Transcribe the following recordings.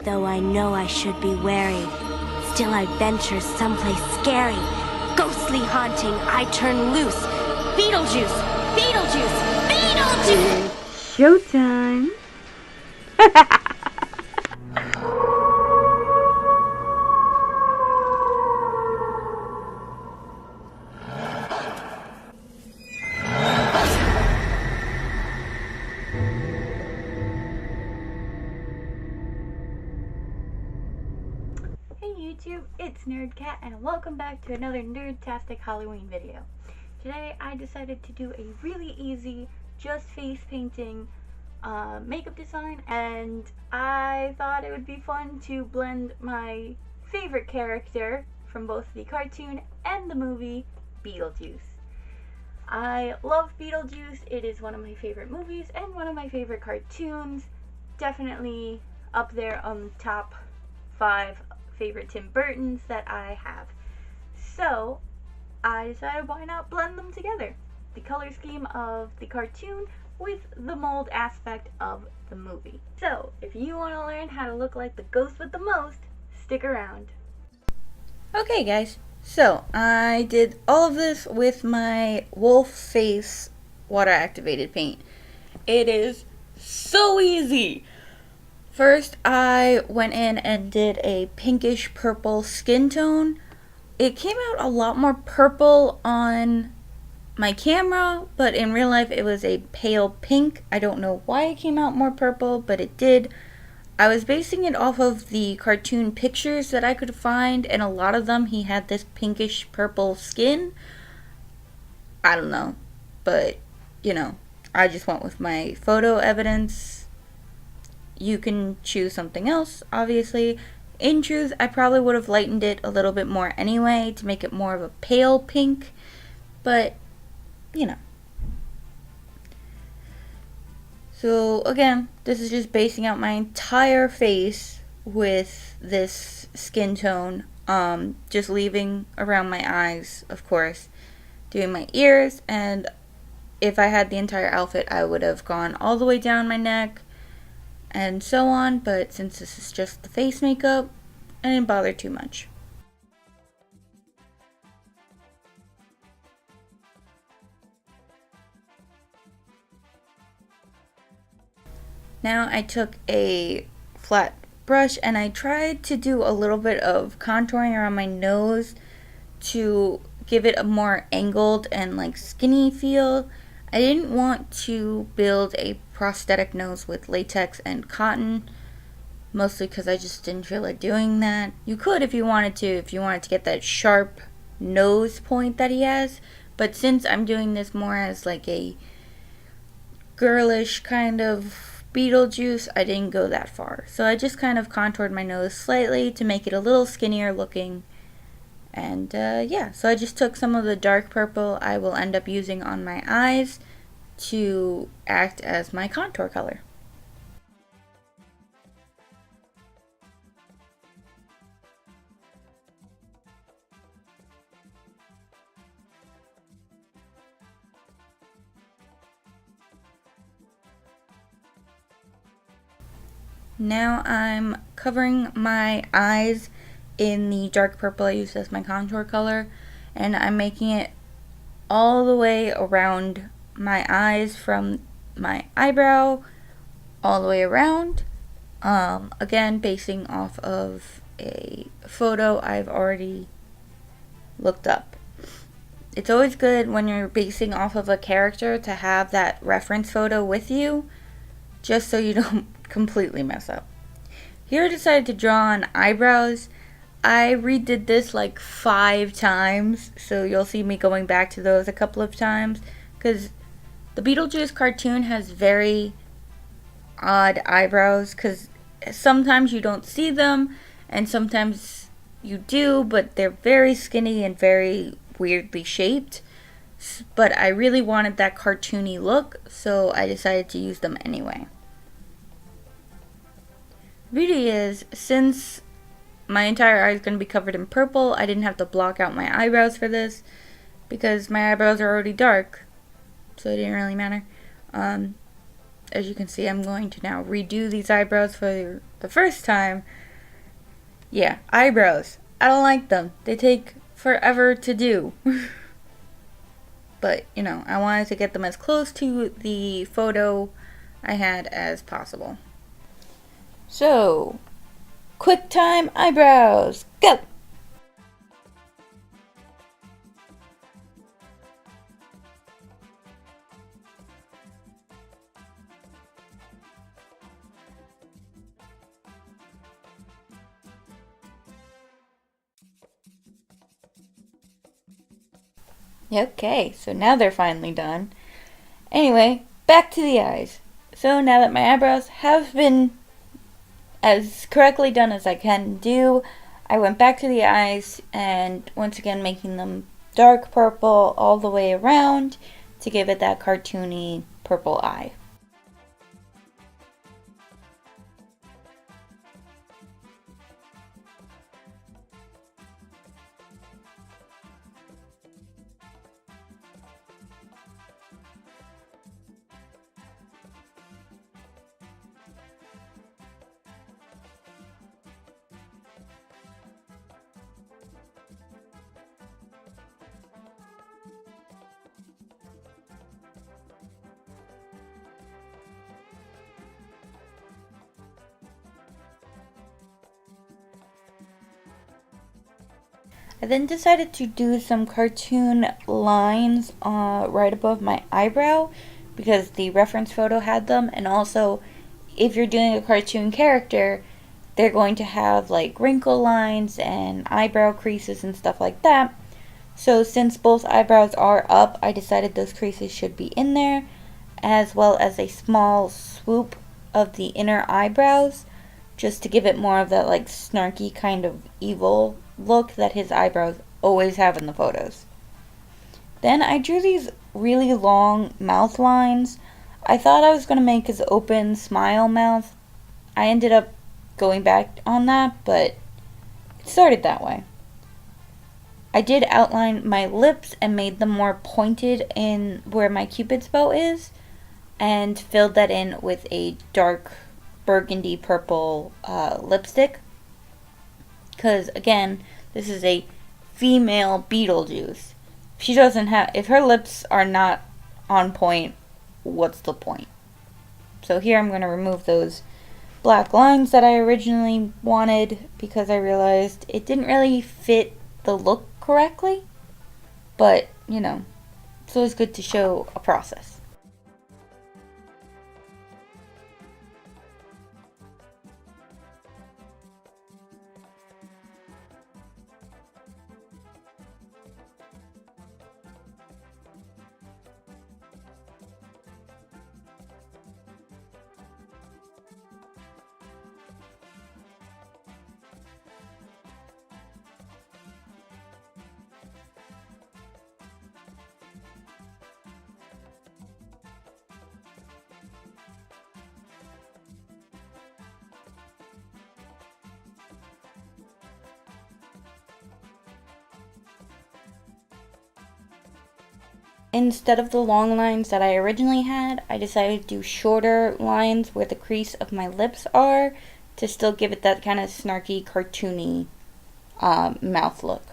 though I know I should be wary, still I venture someplace scary. Ghostly haunting, I turn loose. Beetlejuice! Beetlejuice! Beetlejuice! Showtime! Hey YouTube, it's Nerdcat and welcome back to another Nerdtastic Halloween video. Today I decided to do a really easy, just face painting makeup design, and I thought it would be fun to blend my favorite character from both the cartoon and the movie, Beetlejuice. I love Beetlejuice. It is one of my favorite movies and one of my favorite cartoons. Definitely up there on the top 5 favorite Tim Burtons that I have. So I decided, why not blend them together? The color scheme of the cartoon with the mold aspect of the movie. So if you want to learn how to look like the ghost with the most, stick around. Okay guys, so I did all of this with my wolf face water activated paint. It is so easy. First, I went in and did a pinkish purple skin tone. It came out a lot more purple on my camera, but in real life it was a pale pink. I don't know why it came out more purple, but it did. I was basing it off of the cartoon pictures that I could find, and a lot of them he had this pinkish purple skin. I don't know, but you know, I just went with my photo evidence. You can choose something else, obviously. In truth, I probably would have lightened it a little bit more anyway to make it more of a pale pink, but you know. So again, this is just basing out my entire face with this skin tone, just leaving around my eyes, of course, doing my ears, and if I had the entire outfit I would have gone all the way down my neck and so on, but since this is just the face makeup, I didn't bother too much. Now I took a flat brush and I tried to do a little bit of contouring around my nose to give it a more angled and like skinny feel. I didn't want to build a prosthetic nose with latex and cotton, mostly because I just didn't feel like doing that. You could if you wanted to get that sharp nose point that he has, but since I'm doing this more as like a girlish kind of Beetlejuice, I didn't go that far. So I just kind of contoured my nose slightly to make it a little skinnier looking. And yeah, so I just took some of the dark purple I will end up using on my eyes to act as my contour color. Now I'm covering my eyes in the dark purple I used as my contour color, and I'm making it all the way around my eyes from my eyebrow all the way around, again basing off of a photo I've already looked up. It's always good when you're basing off of a character to have that reference photo with you, just so you don't completely mess up. Here I decided to draw on eyebrows. I redid this like 5 times, so you'll see me going back to those a couple of times, because the Beetlejuice cartoon has very odd eyebrows, because sometimes you don't see them, and sometimes you do, but they're very skinny and very weirdly shaped. But I really wanted that cartoony look, so I decided to use them anyway. The beauty is, since my entire eye is going to be covered in purple, I didn't have to block out my eyebrows for this, because my eyebrows are already dark, so it didn't really matter. as you can see, I'm going to now redo these eyebrows for the first time. Yeah, eyebrows. I don't like them. They take forever to do. But, you know, I wanted to get them as close to the photo I had as possible. So, quick time eyebrows, go! Okay, so now they're finally done. Anyway, back to the eyes. So now that my eyebrows have been as correctly done as I can do, I went back to the eyes and once again making them dark purple all the way around to give it that cartoony purple eye. I then decided to do some cartoon lines right above my eyebrow because the reference photo had them, and also if you're doing a cartoon character, they're going to have like wrinkle lines and eyebrow creases and stuff like that. So since both eyebrows are up, I decided those creases should be in there, as well as a small swoop of the inner eyebrows, just to give it more of that like snarky kind of evil look that his eyebrows always have in the photos. Then I drew these really long mouth lines. I thought I was going to make his open smile mouth. I ended up going back on that, but it started that way. I did outline my lips and made them more pointed in where my cupid's bow is, and filled that in with a dark burgundy purple lipstick. Because again, this is a female Beetlejuice. If her lips are not on point, what's the point? So here I'm going to remove those black lines that I originally wanted because I realized it didn't really fit the look correctly. But, you know, it's always good to show a process. Instead of the long lines that I originally had, I decided to do shorter lines where the crease of my lips are to still give it that kind of snarky, cartoony mouth look.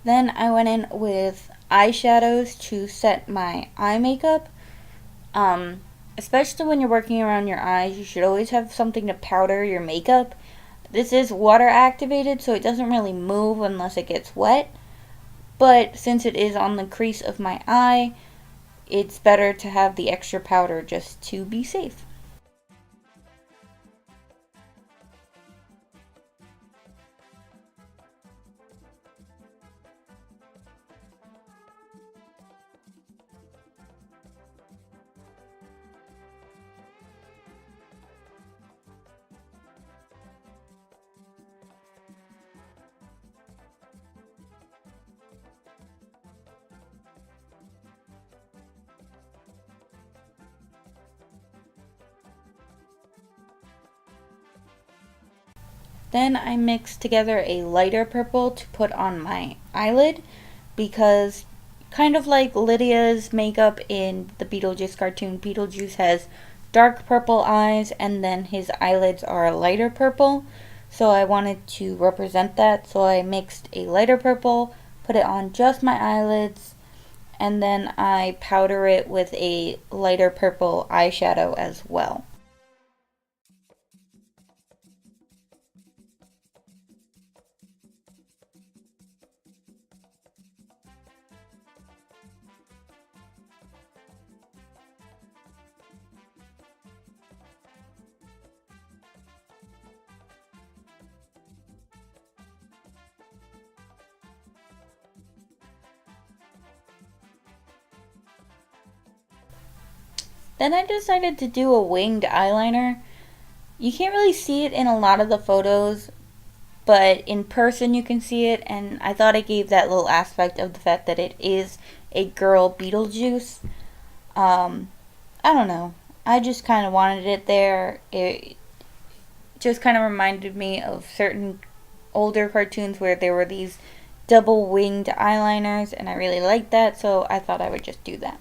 Then I went in with eyeshadows to set my eye makeup. Especially when you're working around your eyes, you should always have something to powder your makeup. This is water activated, so it doesn't really move unless it gets wet. But since it is on the crease of my eye, it's better to have the extra powder just to be safe. Then I mixed together a lighter purple to put on my eyelid because, kind of like Lydia's makeup in the Beetlejuice cartoon, Beetlejuice has dark purple eyes and then his eyelids are a lighter purple. So I wanted to represent that, so I mixed a lighter purple, put it on just my eyelids, and then I powder it with a lighter purple eyeshadow as well. Then I decided to do a winged eyeliner. You can't really see it in a lot of the photos, but in person you can see it, and I thought it gave that little aspect of the fact that it is a girl Beetlejuice. I don't know. I just kind of wanted it there. It just kind of reminded me of certain older cartoons where there were these double winged eyeliners, and I really liked that, so I thought I would just do that.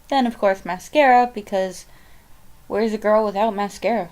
Then, of course, mascara, because where's a girl without mascara?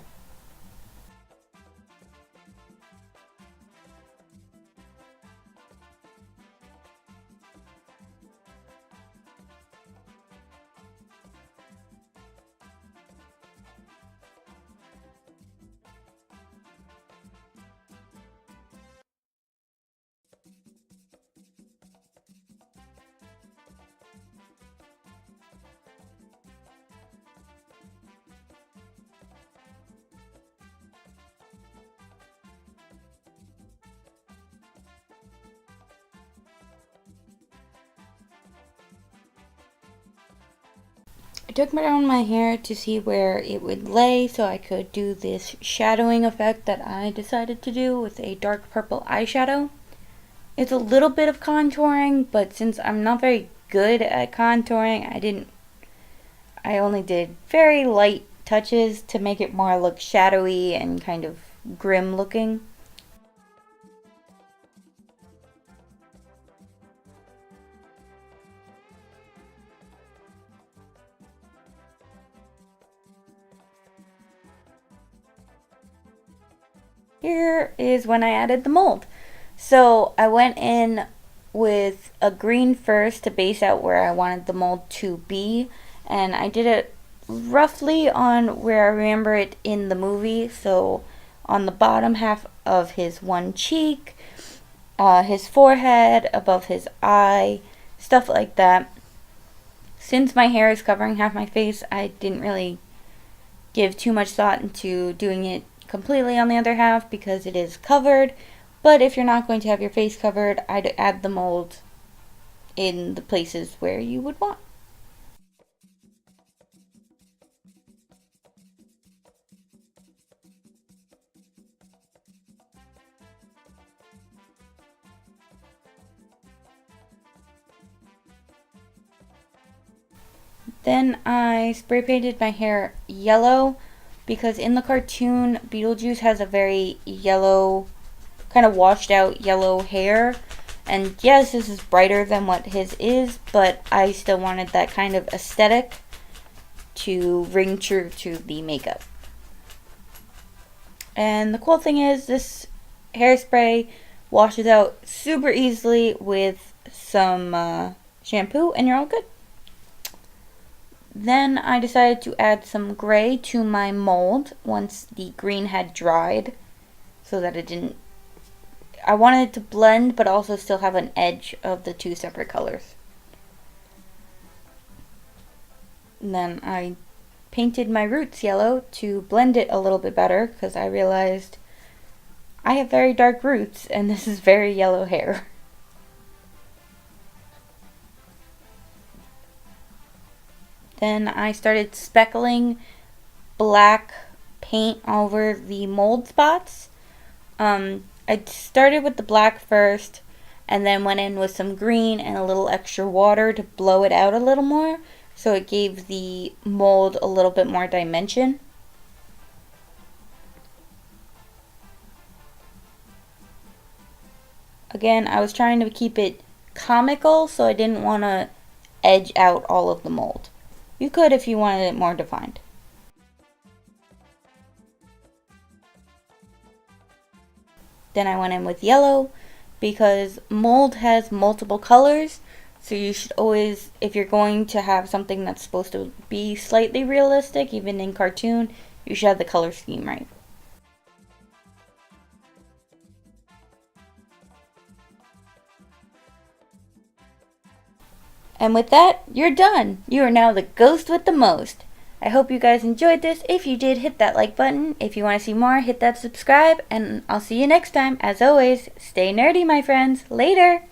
I took down my hair to see where it would lay so I could do this shadowing effect that I decided to do with a dark purple eyeshadow. It's a little bit of contouring, but since I'm not very good at contouring, I only did very light touches to make it more look shadowy and kind of grim looking. Here is when I added the mold. So I went in with a green first to base out where I wanted the mold to be, and I did it roughly on where I remember it in the movie. So on the bottom half of his one cheek, his forehead, above his eye, stuff like that. Since my hair is covering half my face, I didn't really give too much thought into doing it completely on the other half because it is covered. But if you're not going to have your face covered, I'd add the mold in the places where you would want. Then I spray painted my hair yellow because in the cartoon, Beetlejuice has a very yellow, kind of washed out yellow hair. And yes, this is brighter than what his is, but I still wanted that kind of aesthetic to ring true to the makeup. And the cool thing is this hairspray washes out super easily with some shampoo and you're all good. Then I decided to add some gray to my mold once the green had dried so that I wanted it to blend but also still have an edge of the two separate colors. And then I painted my roots yellow to blend it a little bit better because I realized I have very dark roots and this is very yellow hair. Then I started speckling black paint over the mold spots. I started with the black first and then went in with some green and a little extra water to blow it out a little more, so it gave the mold a little bit more dimension. Again, I was trying to keep it comical, so I didn't want to edge out all of the mold. You could if you wanted it more defined. Then I went in with yellow because mold has multiple colors, so you should always, if you're going to have something that's supposed to be slightly realistic, even in cartoon, you should have the color scheme right. And with that, you're done. You are now the ghost with the most. I hope you guys enjoyed this. If you did, hit that like button. If you want to see more, hit that subscribe. And I'll see you next time. As always, stay nerdy, my friends. Later!